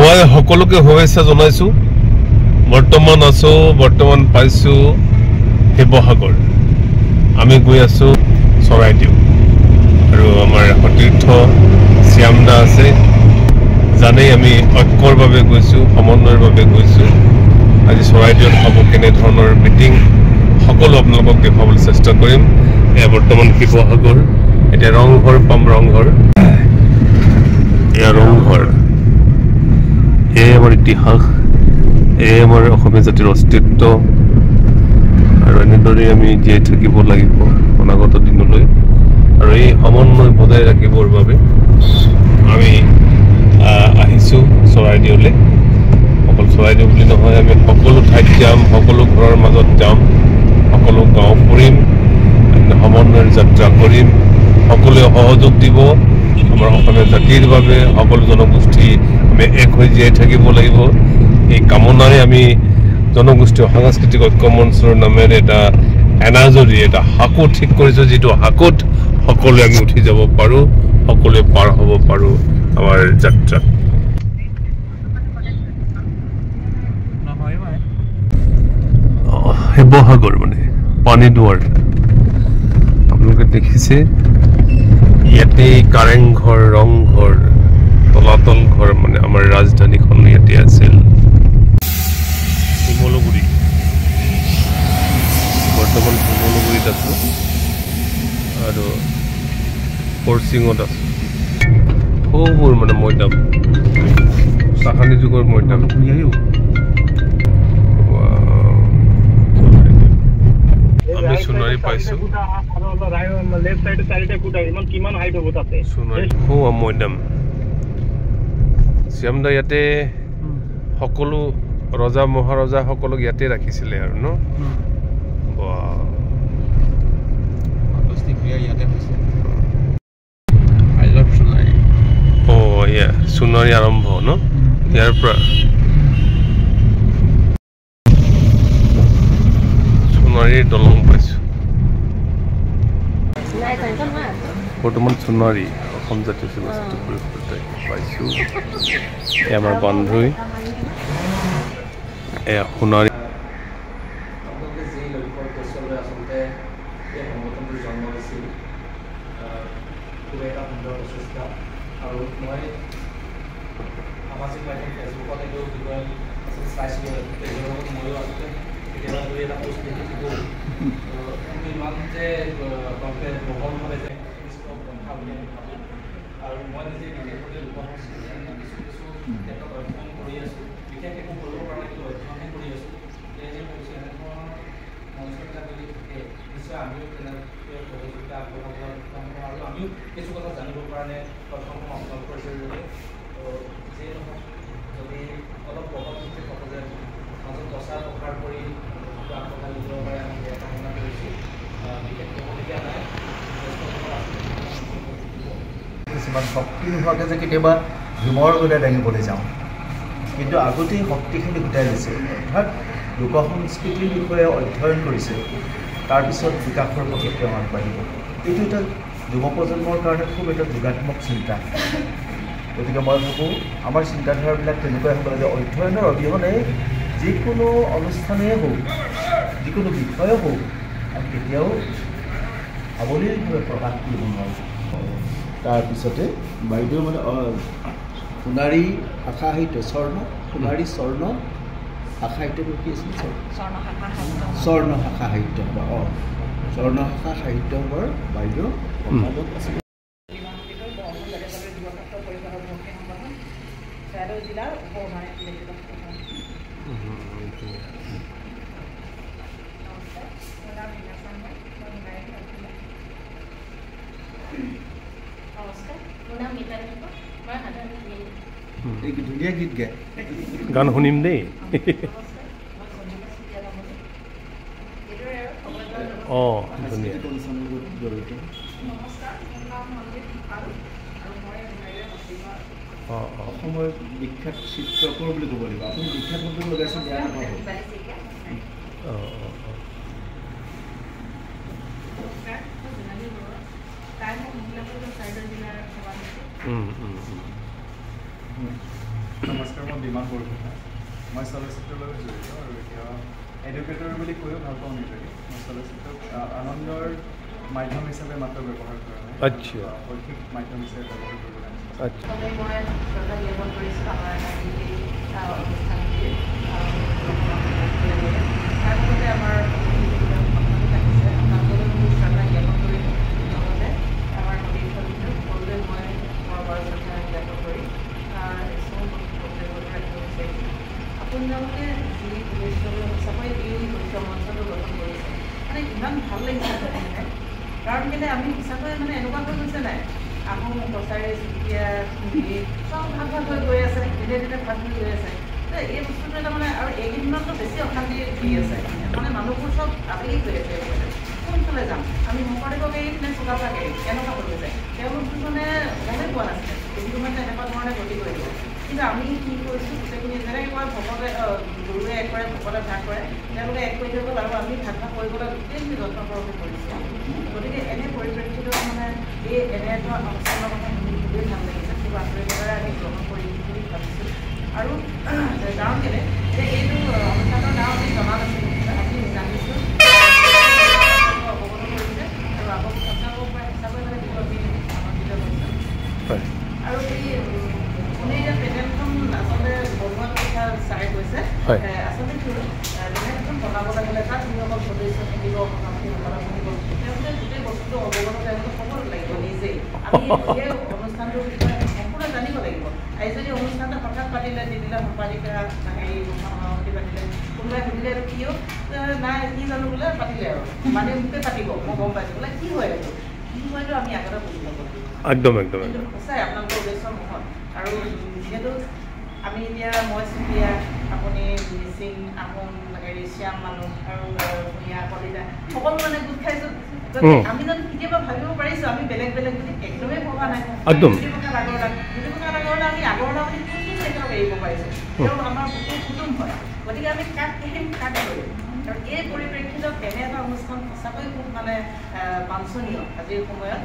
মই সকলোকে শুভেচ্ছা জনাইছো বৰ্তমান পাইছো শিৱসাগৰ আমি গৈ আছো চৰাইদেউ আৰু আমাৰ সতীৰ্থ শ্যামদা আছে জানেই আমি ঐক্যৰ বাবে গৈছো সমন্বয়ৰ বাবে গৈছো আজি চৰাইদেউত হ'ব কেনে ধৰণৰ মিটিং সকলো আপোনালোকক দেখাবলৈ চেষ্টা কৰিম এয়া বৰ্তমান শিৱসাগৰ এতিয়া ৰংঘৰ পাম ৰংঘৰ এয়া ৰংঘৰ এই আমাৰ ইতিহাস এই আমাৰ অসমীয়া জাতিৰ অস্তিত্ব আৰু এনেদৰে আমি জীয়াই থাকিব লাগিব অনাগত দিনলৈ আৰু এই সমন্বয় বজাই ৰাখিবৰ বাবে আমি আহিছোঁ চৰাইদেউলৈ অকল চৰাইদেউ বুলি নহয় আমি সকলো ঠাইত যাম সকলো ঘৰৰ মাজত যাম সকলো গাঁও ফুৰিম সমন্বয়ৰ যাত্ৰা কৰিম সকলোৱে সহযোগ দিব আমাৰ অসমীয়া জাতিৰ বাবে সকলো জনগোষ্ঠী আমি এক হৈ জীয়াই থাকিব লাগিব এই কামনাৰে আমি জনগোষ্ঠীয় সাংস্কৃতিক ঐক্য মঞ্চৰ নামেৰে এটা এনাজৰি এটা হাকো ঠিক কৰিছোঁ যিটো হাকোত সকলোৱে আমি উঠি যাব পাৰোঁ সকলোৱে পাৰ হ'ব পাৰোঁ আমাৰ যাত্ৰাত শিৱসাগৰ মানে পানীদুৱাৰ আপোনালোকে দেখিছে ইয়াতে কাৰেংঘৰ ৰংঘৰ তলাতল ঘৰ মানে আমাৰ ৰাজধানীখন ইয়াতে আছিল শিমলুগুৰি বৰ্তমান শিমলুগুৰিত আছো আৰু পৰচিঙত আছো সৌবোৰ মানে মৈদাম চাহানী যুগৰ মৈদাম আমি সোণাৰী পাইছো সোণাৰী মৈদাম শ্যামদা ইয়াতে সকলো ৰজা মহাৰজা সকলক ইয়াতে ৰাখিছিলে আৰু ন সোণাৰী আৰম্ভ ন ইয়াৰ পৰা সোণাৰীৰ দলং পাইছো বৰ্তমান সোণাৰী অসম জাতীয় চলচ্চিত্ৰ পৰিষদ পাইছো আমাৰ বন্ধুই এয়া সোণাৰী আৰু মই সামাজিক মাধ্যম ফেচবুকত এইটো বিষয়ে চাইছিলোঁ ময়ো আচলতে কেতিয়াবা দুই এটা পোষ্ট দেখিছিলোঁ কিন্তু ইমান যে বহলভাৱে যে পন্থা বুলি আমি ভাবোঁ আৰু মই নিজে বিশেষভাৱে লোকসংস্কৃতি কিছু ক্ষেত্ৰত অধ্যয়ন কৰি আছোঁ বিশেষ একো কৰিব পৰা নাই কিন্তু অধ্যয়নহে কৰি আছোঁ সেয়েহে কৈছোঁ এনেধৰণৰ মঞ্চবিলাক যদি থাকে নিশ্চয় আমিও তেনেকৈ সহযোগিতা আগবঢ়াব আৰু আমিও কিছু কথা জানিব কাৰণে প্ৰথমখন আপোনালোকৰ জৰিয়তে যিয়ে নহওক যদি অলপ প্ৰভাৱিতসকলে মাজত প্ৰচাৰ প্ৰসাৰ কৰি আগবঢ়াই দিব পাৰে আমি সেয়া কামনা কৰিছোঁ বিশেষ ক'বলগীয়া নাই কিছুমান শক্তি নোহোৱাকৈ যে কেতিয়াবা ভীমৰ গোটেই দাঙিবলৈ যাওঁ কিন্তু আগতেই শক্তিখিনি গোটাই দিছে অৰ্থাৎ লোক সংস্কৃতিৰ বিষয়ে অধ্যয়ন কৰিছে তাৰপিছত বিকাশৰ পথত তেওঁ আগবাঢ়িব এইটো এটা যুৱ প্ৰজন্মৰ কাৰণে খুব এটা যোগাত্মক চিন্তা গতিকে মই ভাবোঁ আমাৰ চিন্তাধাৰাবিলাক তেনেকুৱাই হ'ব লাগে অধ্যয়নৰ অবিহনে যিকোনো অনুষ্ঠানেই হওক যিকোনো বিষয়ে হওক আমি কেতিয়াও সাৱলীলভাৱে প্ৰকাশ কৰিব নোৱাৰোঁ তাৰপিছতে বাইদেউ মানে সোণাৰী শাখা সাহিত্য সোণাৰী স্বৰ্ণ শাখা সাহিত্যবোৰ কি আছিল স্বৰ্ণ শাখা সাহিত্য স্বৰ্ণ শাখা সাহিত্যৰ বাইদেউ সম্পাদক আছিল জিলাৰ উপসভাপতি ধুনীয়া গীত গায় গান শুনিম দেই অঁ ধুনীয়া জড়িত অসমৰ বিখ্যাত চিত্ৰকৰ বুলি ক'ব লাগিব আপুনি বিখ্যাত শব্দ লগাইছে বেয়া নাপাব নমস্কাৰ, মই বিমান বৰগোহাঁই। মই চলচ্চিত্ৰৰ লগত জড়িত আৰু এতিয়া এডুকেটৰ বুলি কৈও ভাল পাওঁ নিজকে। মই চলচ্চিত্ৰক আনন্দৰ মাধ্যম হিচাপে মাত্ৰ ব্যৱহাৰ কৰা নাই, আচ্ছা শৈক্ষিক মাধ্যম হিচাপে ব্যৱহাৰ কৰিব লাগিছে। আচ্ছা মই শ্ৰদ্ধা জ্ঞাপন কৰিছোঁ আমাৰ এই অনুষ্ঠানটিৰ তাৰ লগতে আমাৰ থাকিছে আপোনালোকলৈ মোৰ শ্ৰদ্ধা জ্ঞাপন কৰি লগতে আমাৰ সতীৰ্থ সকলোৱে মই বৰ শ্ৰদ্ধা জ্ঞাপন কৰি আপোনালোকে যি উদ্দেশ্যলৈ সঁচাকৈ এই মুখ্য মঞ্চটো গঠন কৰিছে মানে ইমান ভাল লাগিছে নাই কাৰণ কেলৈ আমি সঁচাকৈ মানে এনেকুৱা হৈ গৈছে নাই আহোম কছাৰী চুতীয়া চব ভাগ ভাগ হৈ গৈ আছে দিনে দিনে ভাগ হৈ গৈ আছে এই বস্তুটো এটা মানে আৰু এইকেইদিনতো বেছি অশান্তি দি আছে মানে মানুহবোৰ চব আবেগিক হৈ আছে কোনফালে যাম আমি শংকৰদেৱক এৰি নে চুকাফাক এৰি এনেকুৱা হৈ গৈছে তেওঁলোকটো মানে গমেই পোৱা নাছিলে এইটো মানে এনেকুৱা ধৰণে গতি কৰিব কিন্তু আমি কি কৰিছোঁ গোটেইখিনি যেনেকৈ কয় ভকতে গুৰুৱে এক কৰে ভকতে ভাগ কৰে তেওঁলোকে এক কৰি দিব আৰু আমি ভাগ ভাগ কৰিবলৈ গোটেইখিনি যত্ন কৰিছোঁ গতিকে এনে পৰিপ্ৰেক্ষিতত মানে এই এনে এটা অনুষ্ঠানৰ কথা শুনি খুবেই ভাল লাগিছে খুব আন্তৰিকতাৰে আমি গ্ৰহণ কৰিম বুলি ভাবিছোঁ আৰু কাৰণ কেলৈ যে এইটো অনুষ্ঠানৰ নাম আমি জনা নাছিলোঁ আজি জানিছোঁ অৱগত কৰিছে আৰু আপোনালোকৰ পৰা হিচাপে মানে বিহু আমি আনন্দিত হৈছোঁ আৰু এই আপুনি এতিয়া পেনেলখন আচলতে বনোৱাৰ কথা চাই কৈছে আচলতে কি পেনেলখন বনাব লাগিলে তাত যিসকল সদস্য থাকিব সভাপতিসকলক থাকিব তেওঁলোকে গোটেই বস্তুটো অৱগত তেওঁলোকে হ'ব লাগিব নিজেই আমি এই অনুষ্ঠানটোৰ বিষয়ে সম্পূৰ্ণ জানিব লাগিব এই যদি অনুষ্ঠানটো হঠাৎ পাতিলে দিদিলে সম্পাদিকা হেৰি সভাপতি পাতিলে কোনোবাই সুধিলে আৰু কিয় নাই কি জানো বোলে পাতিলে আৰু মানে মোকে পাতিব মই গম পাইছোঁ বোলে কি হয় এইটো কি হয়তো আমি আগতে বুজি ল'ব একদম একদম সঁচাই আপোনালোকৰ উদ্দেশ্য মহৎ আৰু যিহেতু আমি এতিয়া মই চুতীয়া আপুনি মিচিং আহোম হেৰি শ্যাম মানুহ আৰু ভূঞা কলিতা সকলো মানে গোট খাইছোঁ আমি জানো কেতিয়াবা ভাবিব পাৰিছোঁ আমি বেলেগ বেলেগ বুলি একদমেই ভবা নাই একদম জ্যোতিপ্ৰসাদ আগৰৱালা আমি আগৰৱালা বুলি কোনটো একেলগে এৰিব পাৰিছোঁ তেওঁ আমাৰ গোটেই কুটুম হয় গতিকে আমি কাক আহিম কাক কৰিম আৰু এই পৰিপ্ৰেক্ষিতত এনে এটা অনুষ্ঠান সঁচাকৈ খুব মানে বাঞ্ছনীয় আজিৰ সময়ত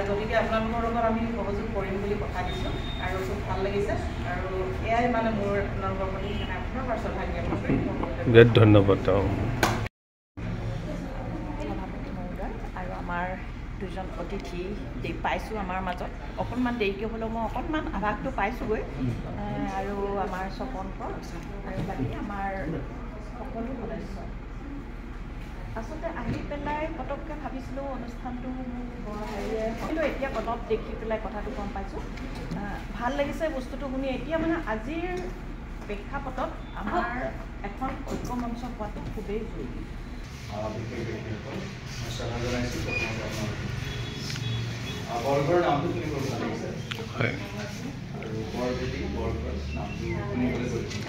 গতিকে আপোনালোকৰ লগত আমি সহযোগ কৰিম বুলি কথা দিছোঁ আৰু খুব ভাল লাগিছে আৰু এয়াই মানে মোৰ আপোনালোকৰ প্ৰতি আপোনাৰ পৰা শ্ৰদ্ধা জ্ঞাপন কৰি বিৰাট ধন্যবাদ সভাপতি মহোদয় আৰু আমাৰ দুজন অতিথি পাইছোঁ আমাৰ মাজত অকণমান দেৰিকৈ হ'লেও মই অকণমান আভাসটো পাইছোঁগৈ আৰু আমাৰ স্বপনকৰ আৰু বাকী আমাৰ সকলো সদস্য আচলতে আহি পেলাই পটককৈ ভাবিছিলোঁ অনুষ্ঠানটো হেৰিয়ে কিন্তু এতিয়া অলপ দেখি পেলাই কথাটো গম পাইছোঁ ভাল লাগিছে বস্তুটো শুনি এতিয়া মানে আজিৰ প্ৰেক্ষাপটত আমাৰ এখন ঐক্য মঞ্চ পোৱাটো খুবেই জৰুৰী বৰগড়ৰ নামটো শুনি বৰ ভাল লাগিছে হয় আৰু বৰবেদী বৰগড় নামটো শুনিবলৈ গৈছোঁ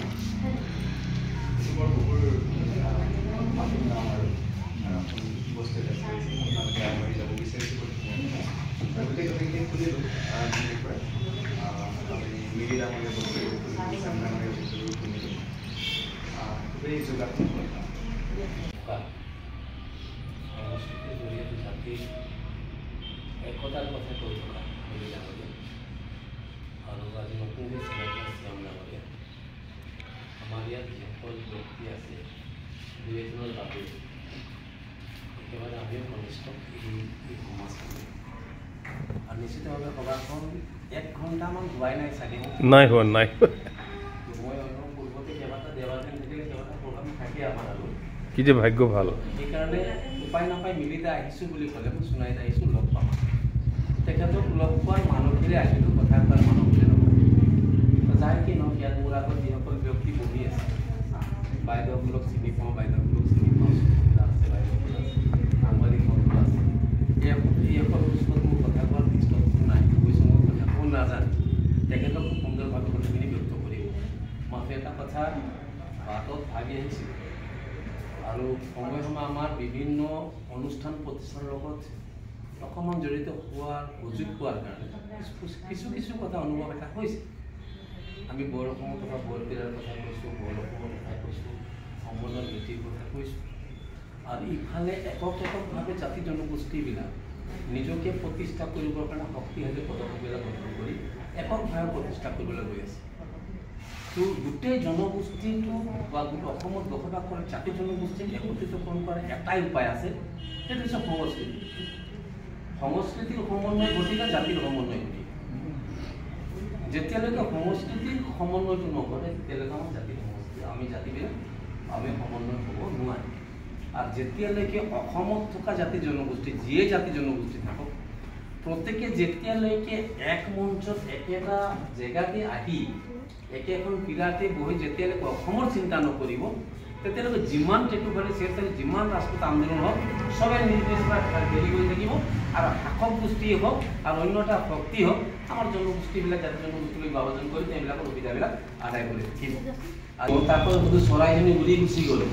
বৰ বহুৰ নতুন নাম আৰু নতুন বস্তু এটা কৰিছে আপোনালোকে আগবাঢ়ি যাব বিচাৰিছোঁ আৰু গোটেই কথাখিনি শুনিলোঁ আৰম্ভণিৰ পৰা আপুনি মিৰি ডাঙৰীয়া বস্তুবোৰ শুনিলোঁ শ্যাম ডাঙৰীয়া বস্তুবোৰ শুনিলোঁ খুবেই যোগাত্মক সংস্কৃতিৰ জৰিয়তে জাতিৰ একতাৰ কথা কৈ থকা মিৰি ডাঙৰীয়া আৰু আজি নতুনকৈ চিনাকি শ্যাম ডাঙৰীয়া আমাৰ ইয়াত যিসকল ব্যক্তি আছে দুই এজনৰ বাবে একেবাৰে আমিও ঘনিষ্ঠ এই সমাজখনে আৰু নিশ্চিতভাৱে সভাখন 1 ঘণ্টামান হোৱাই নাই চাগে নাই হোৱা নাই মই পূৰ্বতে কেইবাটা দেৱাদিন থাকিলে কেইবাটা প্ৰগ্ৰাম থাকে আমাৰ আৰু কি যে ভাগ্য ভাল সেইকাৰণে উপায় নাপাই মিলিতে আহিছোঁ বুলি ক'লে মই সোণাৰীত আহিছোঁ লগ পাম তেখেতক লগ পোৱাৰ মানুহখিনিৰে আহিলোঁ কথা কোৱাৰ মানুহখিনিৰে নহয় যায় কি নহওক ইয়াত মোৰ আগত যিসকল ব্যক্তি বহি আছে বাইদেউসকলক চিনি পাওঁ বাইদেউসকলক চিনি পাওঁ আছে বাইদেউসকল আছে সাংবাদিকসকল আছে এইসকল ওচৰত মোৰ কথা কোৱাৰ দৃষ্টকোণ নাই কৈছোঁ মই কথা কোন নাজানো তেখেতক খুব সুন্দৰভাৱে কথাখিনি ব্যক্ত কৰিব মই এটা কথা বাটত ভাগি আহিছিলোঁ আৰু সময়ে সময়ে আমাৰ বিভিন্ন অনুষ্ঠান প্ৰতিষ্ঠানৰ লগত অকণমান জড়িত হোৱাৰ সুযোগ পোৱাৰ কাৰণে কিছু কিছু কথা অনুভৱ এটা হৈছে আমি বড় অসমৰ কথা বৰপীৰাৰ কথা কৈছোঁ বড় অসমৰ কথা কৈছোঁ সম্বন্ধৰ নীতিৰ কথা কৈছোঁ আৰু ইফালে একক এককভাৱে জাতি জনগোষ্ঠীবিলাক নিজকে প্ৰতিষ্ঠা কৰিবৰ কাৰণে শক্তিশালী পদক্ষেপবিলাক গ্ৰহণ কৰি এককভাৱে প্ৰতিষ্ঠা কৰিবলৈ গৈ আছে তো গোটেই জনগোষ্ঠীটো বা অসমত বসবাস কৰা জাতি জনগোষ্ঠীক একত্ৰিতকৰণ কৰাৰ এটাই উপায় আছে, সেইটো হৈছে সংস্কৃতি। সংস্কৃতিৰ সমন্বয় ঘটিলে জাতিৰ সমন্বয় ঘটিব। যেতিয়ালৈকে সংস্কৃতিৰ সমন্বয়টো নঘটে তেতিয়ালৈকে আমাৰ আমি জাতিবিলাক আমি সমন্বয় হ'ব নোৱাৰে। আৰু যেতিয়ালৈকে অসমত থকা জাতি জনগোষ্ঠী যিয়ে জাতি জনগোষ্ঠী থাকক প্ৰত্যেকে যেতিয়ালৈকে এক মঞ্চত একেটা জেগাতে আহি একেখন পিলাতে বহি যেতিয়ালৈকে অসমৰ চিন্তা নকৰিব তেতিয়ালৈকে যিমান টেটুভাৰী চেয়াৰচাৰী যিমান ৰাজপুত আন্দোলন হওক চবে নিৰ্দেশনা দেৰি কৰি থাকিব। আৰু শাসক গোষ্ঠীয়ে হওক আৰু অন্য এটা শক্তি হওক আমাৰ জনগোষ্ঠীবিলাক জাতি জনগোষ্ঠীলৈ বিভাজন কৰি তেওঁবিলাকৰ সুবিধাবিলাক আদায় কৰি থাকিব। আৰু তাৰপৰা যদি চৰাইজনী উৰি গুচি গ'লে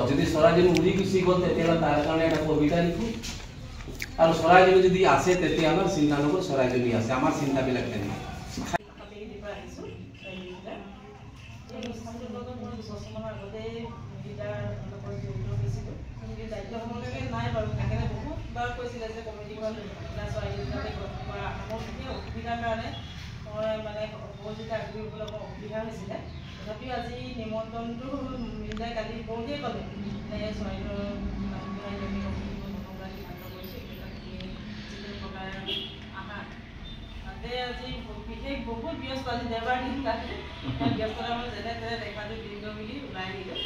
যদি চৰাইজনী উৰি গুচি গ'ল তেতিয়াহ'লে তাৰ কাৰণে এটা কবিতা লিখোঁ। আৰু চৰাইজনী যদি আছে তেতিয়া আমাৰ চিন্তা নকৰোঁ চৰাইজনী আছে, আমাৰ চিন্তাবিলাক তেনেকুৱা। নাই বাৰু সেইকাৰণে বহুতবাৰ কৈছিলে যে কমিটিখন অসুবিধাৰ কাৰণে মই মানে সহযোগিতা আগবাঢ়িবলৈ অকণ অসুবিধা হৈছিলে। তথাপিও আজি নিমন্ত্ৰণটো মিলাই কালি পৰহিয়ে ক'লে চৰাইদেউ আহা তাতে আজি বিশেষ বহুত ব্যস্ত আজি দেওবাৰ দিন তাতে ব্যস্ততা মই যেনে তেনে দেখাটো দিনটো মিলি ওলাই আহিলোঁ।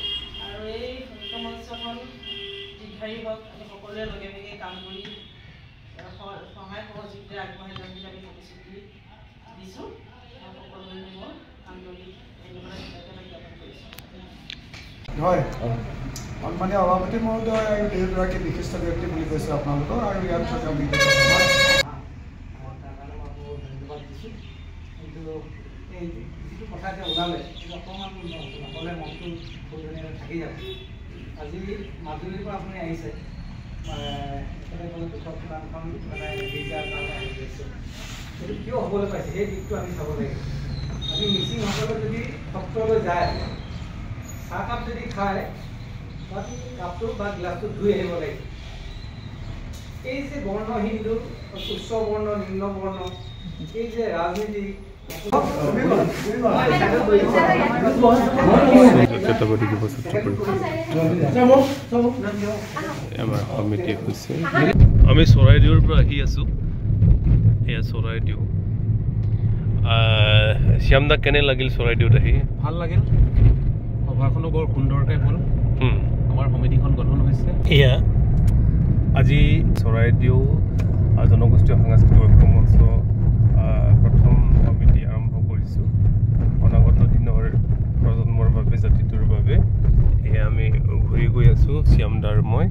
আৰু এই সংযুক্ত মঞ্চখন দীৰ্ঘায়ী হওক, আমি সকলোৱে লগে ভাগে কাম কৰি সহায় সহযোগিতা আগবঢ়াই যাম বুলি আমি প্ৰতিশ্ৰুতি দিছোঁ। সকলোৱে মোৰ আন্তৰিক ধন্যবাদ জ্ঞাপন কৰিছোঁ। হয়, সন্মানীয় সভাপতি মহোদয় আৰু দুয়োগৰাকী বিশিষ্ট ব্যক্তি বুলি কৈছোঁ আপোনালোকৰ, আৰু ইয়াত থকা এই যিটো কথা এতিয়া ওলালে অকণমান নক'লে মনটো ধুনীয়াকৈ থাকি যাব। আজি মাজুলীৰ পৰা আপুনি আহিছে, একেবাৰে ক'লে দুখৰ কিমানখন মানে গীৰ্জাৰ কাৰণে আহি গৈছে, সেইটো কিয় হ'বলৈ পাইছে সেই দিশটো আমি চাব লাগিব। আজি মিচিংসকলে যদি সত্ৰলৈ যায় চাহকাপ যদি খায় তাত কাপটো বা গিলাচটো ধুই আহিব লাগিব। এই যে বৰ্ণ হিন্দু উচ্চ বৰ্ণ নিম্ন বৰ্ণ এই যে ৰাজনীতি আমাৰ সমিতি হৈছে আমি চৰাইদেউৰ পৰা আহি আছোঁ। এয়া চৰাইদেউ। শ্যামদা কেনে লাগিল চৰাইদেউত আহি? ভাল লাগিল, সভাখনো বৰ সুন্দৰকৈ হ'ল, আমাৰ সমিতিখন গঠন হৈছে। এয়া আজি চৰাইদেউ জনগোষ্ঠীয় সাংস্কৃতিক ঐক্য মঞ্চ প্ৰথম সমিতি আৰম্ভ কৰিছোঁ অনাগত দিনৰ প্ৰজন্মৰ বাবে, জাতিটোৰ বাবে। এয়া আমি ঘূৰি গৈ আছোঁ শ্যামদাৰ মই।